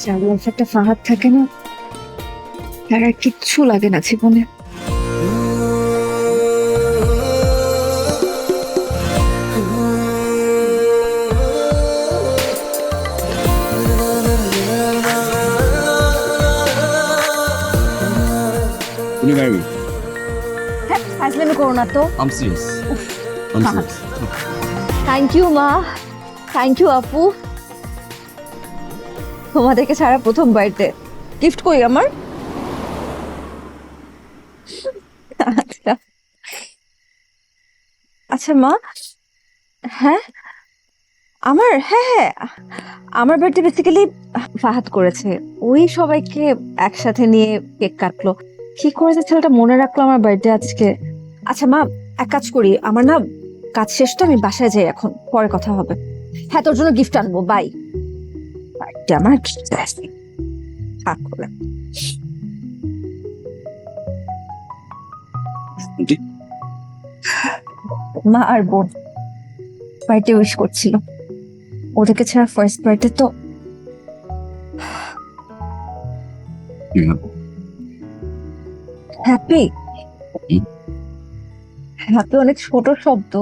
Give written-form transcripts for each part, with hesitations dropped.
যার মধ্যে একটা ফাহাদ থাকে না, তার আর কিচ্ছু লাগে না জীবনে। Will you marry me? হ্যাঁ, ফাজলামি করো না তো। I'm serious. I'm Fahad. serious. Thank you মা, থ্যাংক ইউ আপু। তোমাদেরকে ছাড়া প্রথম বার্থডে গিফট কই আমার? আচ্ছা আচ্ছা মা। হ্যাঁ হ্যাঁ হ্যাঁ, আমার বার্থডে বেসিক্যালি ফাহাদ করেছে। ওই সবাইকে একসাথে নিয়ে কেক কাটলো। কি করেছে ছেলেটা মনে রাখলো আমার বার্থডে আজকে। আচ্ছা মা, এক কাজ করি, আমার না কাজ শেষ তো, আমি বাসায় যাই এখন, পরে কথা হবে। হ্যাঁ, তোর জন্য গিফট আনবো, বাই। বার্থডে আমার গিফট আছে, থাক করে। জি। মা আর বোন বার্থডে উইশ করছিল। ওদেরকে ছাড়া ফার্স্ট বার্থডে তো। Yeah. হ্যাপি হুম। হ্যাপি অনেক ছোট শব্দ।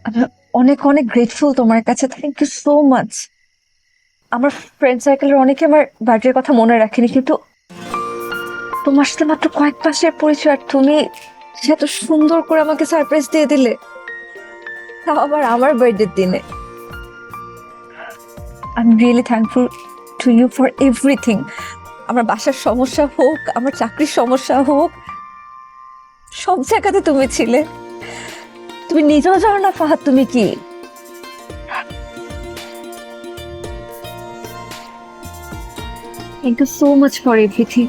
আমি অনেক অনেক গ্রেটফুল তোমার কাছে, থ্যাংক ইউ সো মাচ। আমার ফ্রেন্ড সার্কেলের অনেকে আমার বার্থডের কথা মনে রাখেনি, কিন্তু তোমার সাথে মাত্র কয়েক মাসের পরিচয়, আর তুমি সে এত সুন্দর করে আমাকে সারপ্রাইজ দিয়ে দিলে, তাও আবার আমার বার্থডের দিনে। I am really thankful to you for everything. আমার বাসার সমস্যা হোক, আমার চাকরির সমস্যা হোক, সব জায়গাতে তুমি ছিলে। তুমি নিজেও জানো না ফাহাদ তুমি কি। Thank you so much for everything.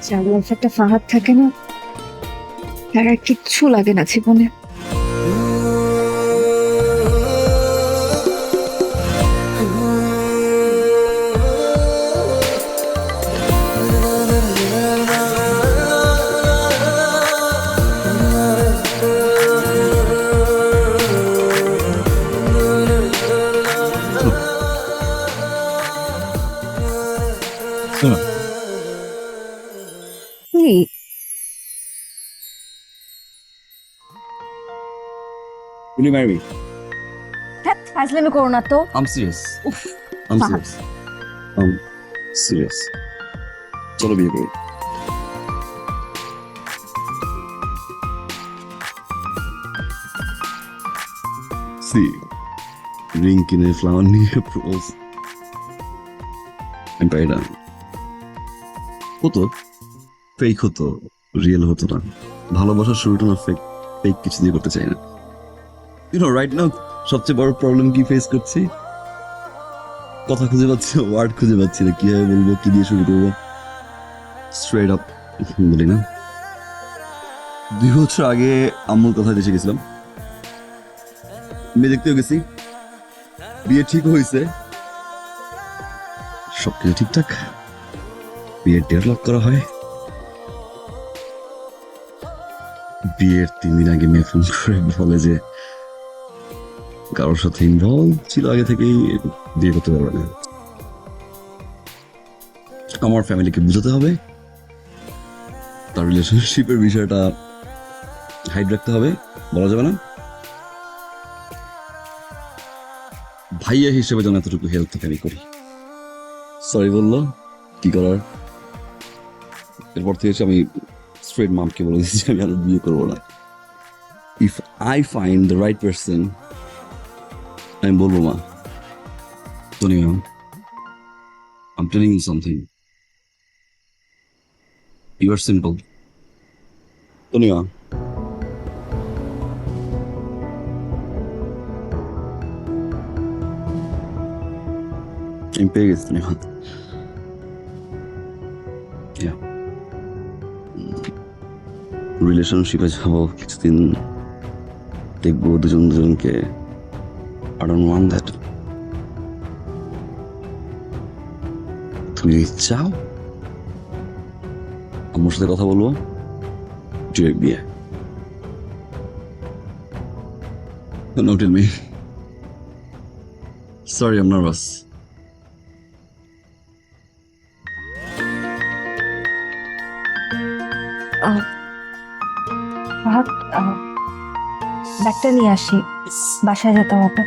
যার মধ্যে একটা ফাহাদ থাকে না, তার আর কিচ্ছু লাগে না জীবনে। শোনো, কি? will you marry me? হ্যাঁ, ফাজলামি করো না তো। I'm serious. উফ, I'm Fahad. serious. I'm serious. চলো বিয়ে করি। See, রিং কিনে ফ্লাওয়ার নিয়ে প্রপোজ। আমি পারি না। হতো, ফেক হতো, রিয়েল হতো না। ভালোবাসার শুরুটা না ফেক, ফেক কিছু দিয়ে করতে চাই না। রাইট নাও সবচেয়ে বড় প্রবলেম কি ফেস করছি? কথা খুঁজে পাচ্ছি না, ওয়ার্ড খুঁজে পাচ্ছি না, কিভাবে বলবো, কি দিয়ে শুরু করবো। স্ট্রেট আপ বলি না। 2 বছর আগে আম্মুর কথা দেশে গেছিলাম, মেয়ে দেখতেও গেছি, বিয়ে ঠিক হয়েছে, সবকিছু ঠিকঠাক। বিয়ের ডেট লক করা হয়। বিয়ের 3 দিন আগে মেয়ে ফোন করে বলে যে কারোর সাথে ইনভলভ ছিল আগে থেকেই, বিয়ে করতে পারবে না। আমার ফ্যামিলিকে বুঝাতে হবে, তার রিলেশনশিপের বিষয়টা হাইড রাখতে হবে, বলা যাবে না। ভাইয়া হিসেবে যেন এতটুকু হেল্প থেকে আমি করি। সরি বললো, কি করার। এরপর থেকে আমি স্ট্রেট মামকে বলে দিচ্ছি আমি আর বিয়ে করবো না। If I find the right person, আমি বলবো মা, Tony ma'am, I'm telling you something. You are simple. Tony ma'am. আমি পেয়ে গেছি Tony ma'am. Yeah. রিলেশনশিপে যাবো কিছুদিন, দেখবো দুজন দুজনকে। I don't want that. তুমি চাও আমার সাথে কথা বলবো, ডিরেক্ট বিয়ে। No, tell me. সরি আম নার্ভাস। ফাহাদ ব্যাগটা নিয়ে আসি, বাসায় যেতে হবে।